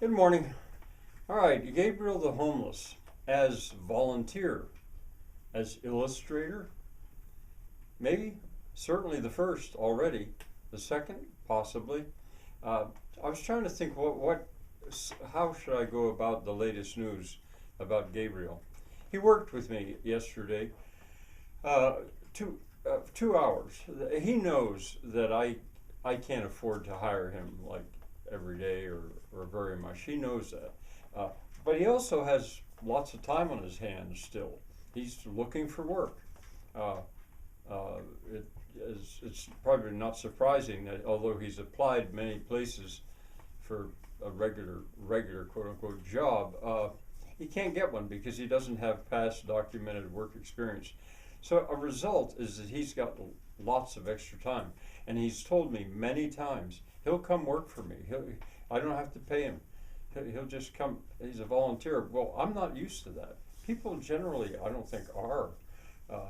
Good morning. All right, Gabriel the homeless as volunteer, as illustrator, maybe, certainly the first already, the second possibly. Uh, I was trying to think how should I go about the latest news about Gabriel. He worked with me yesterday, uh, two 2 hours. He knows that I can't afford to hire him like every day or very much. He knows that. Uh, but he also has lots of time on his hands still. He's looking for work. Uh, uh, it's probably not surprising that although he's applied many places for a regular quote unquote job, he can't get one because he doesn't have past documented work experience. So a result is that he's got lots of extra time, and he's told me many times he'll come work for me. I don't have to pay him. He'll just come. He's a volunteer. Well, I'm not used to that. People generally, I don't think, are, uh,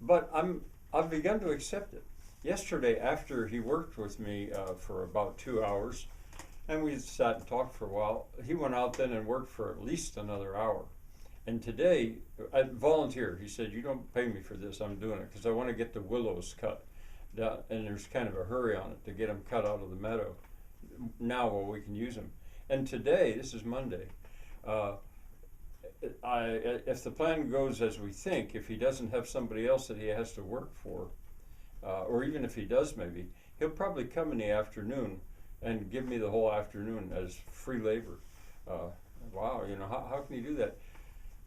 but I've begun to accept it. Yesterday, after he worked with me for about 2 hours, and we sat and talked for a while, he went out then and worked for at least another hour. And today, I volunteered. He said, "You don't pay me for this. I'm doing it because I want to get the willows cut. And there's kind of a hurry on it to get them cut out of the meadow now while we can use them." And today, this is Monday, uh, if the plan goes as we think, if he doesn't have somebody else that he has to work for, or even if he does maybe, he'll probably come in the afternoon and give me the whole afternoon as free labor. Uh, wow, how can you do that?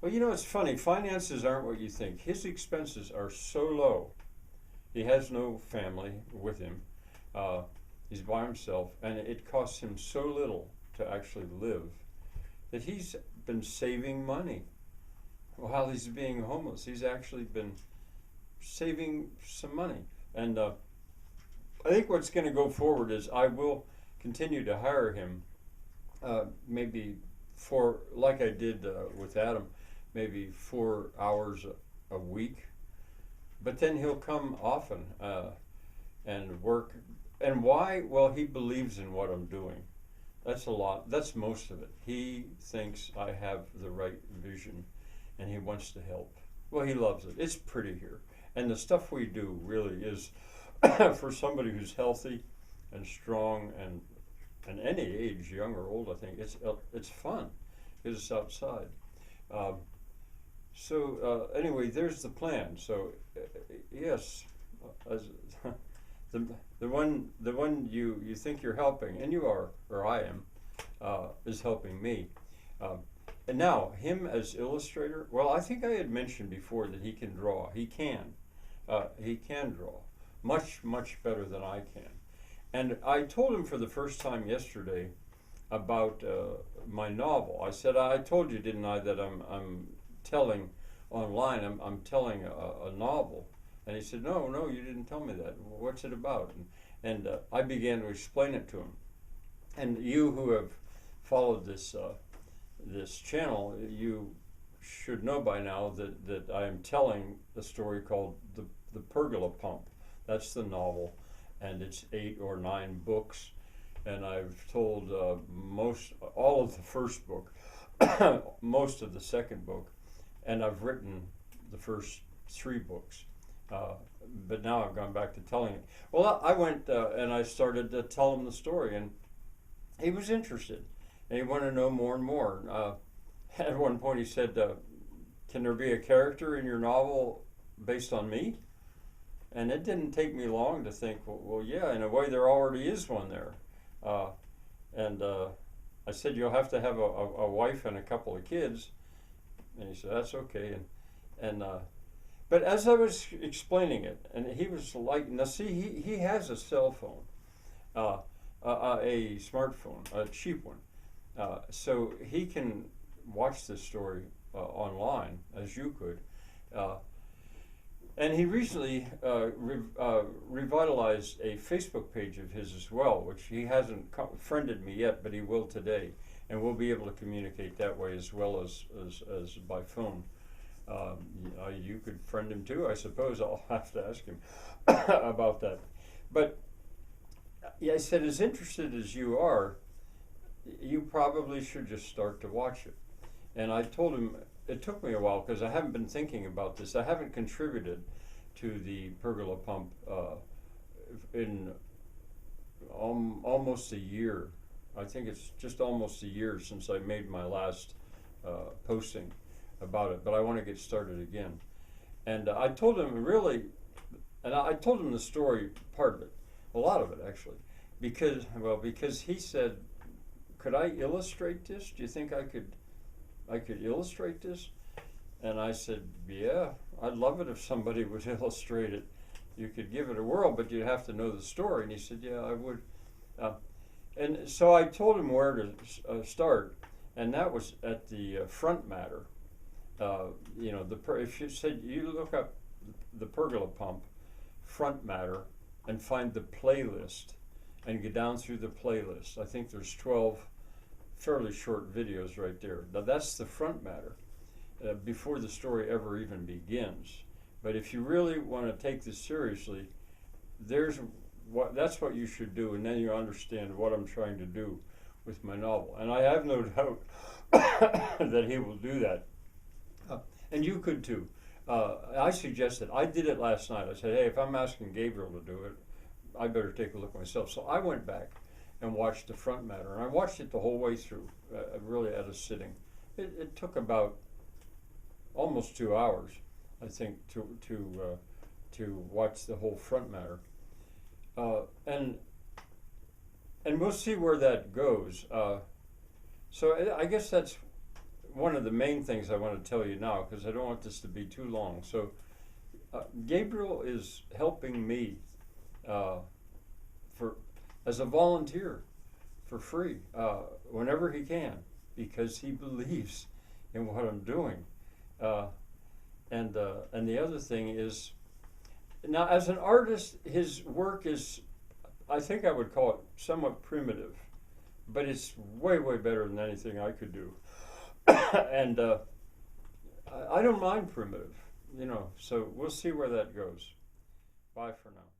Well, it's funny. Finances aren't what you think. His expenses are so low. He has no family with him. He's by himself, and it costs him so little to actually live that he's been saving money while he's being homeless. He's actually been saving some money. And I think what's going to go forward is I will continue to hire him, maybe like I did with Adam, maybe 4 hours a week. But then he'll come often and work. And why? Well, he believes in what I'm doing. That's a lot. That's most of it. He thinks I have the right vision and he wants to help. Well, he loves it. It's pretty here. And the stuff we do really is for somebody who's healthy and strong and any age, young or old, I think it's fun because it's outside. Um, anyway, there's the plan. So yes, as the one you think you're helping, and you are, or I am, is helping me. And now him as illustrator. Well, I think I had mentioned before that he can draw. He can draw much better than I can. And I told him for the first time yesterday about my novel. I said, I told you, didn't I, that I'm telling online. I'm telling a novel. And he said, no, you didn't tell me that. What's it about? And I began to explain it to him. And you who have followed this channel, you should know by now that I am telling a story called the Pergola Pump. That's the novel, and it's 8 or 9 books. And I've told all of the first book, most of the second book, and I've written the first 3 books. But now I've gone back to telling it. Well, I went and I started to tell him the story, and he was interested, and he wanted to know more and more. At one point, he said, "Can there be a character in your novel based on me?" And it didn't take me long to think, well, yeah, in a way, there already is one there. And I said, "You'll have to have a wife and a couple of kids," and he said, "That's okay." But as I was explaining it, and he was like, now see, he has a cell phone, a smartphone, a cheap one. So he can watch this story online, as you could. And he recently revitalized a Facebook page of his as well, which he hasn't friended me yet, but he will today. And we'll be able to communicate that way as well as by phone. You could friend him too, I suppose. I'll have to ask him about that. But yeah, I said, as interested as you are, you probably should just start to watch it. And I told him, it took me a while because I haven't been thinking about this. I haven't contributed to the Pergola Pump in almost a year. I think it's just almost a year since I made my last posting about it, but I want to get started again. And I told him really, and I told him the story, part of it, a lot of it actually, because he said, could I illustrate this? Do you think I could illustrate this? And I said, yeah, I'd love it if somebody would illustrate it. You could give it a whirl, but you'd have to know the story. And he said, yeah, I would. And so I told him where to start, and that was at the front matter. You know, if you said you look up the Pergola Pump front matter and find the playlist and get down through the playlist. I think there's 12 fairly short videos right there. Now that's the front matter before the story ever even begins. But if you really want to take this seriously, that's what you should do, and then you understand what I'm trying to do with my novel. And I have no doubt that he will do that. And you could too. I suggested, I did it last night. I said, hey, if I'm asking Gabriel to do it, I better take a look myself. So I went back and watched the front matter, and I watched it the whole way through, really at a sitting. It took about almost 2 hours, I think, to watch the whole front matter. And we'll see where that goes. So I guess that's one of the main things I want to tell you now, because I don't want this to be too long. So Gabriel is helping me as a volunteer for free whenever he can, because he believes in what I'm doing. And the other thing is, now as an artist, his work is, I think I would call it somewhat primitive, but it's way, way better than anything I could do. And I don't mind primitive, you know, so we'll see where that goes. Bye for now.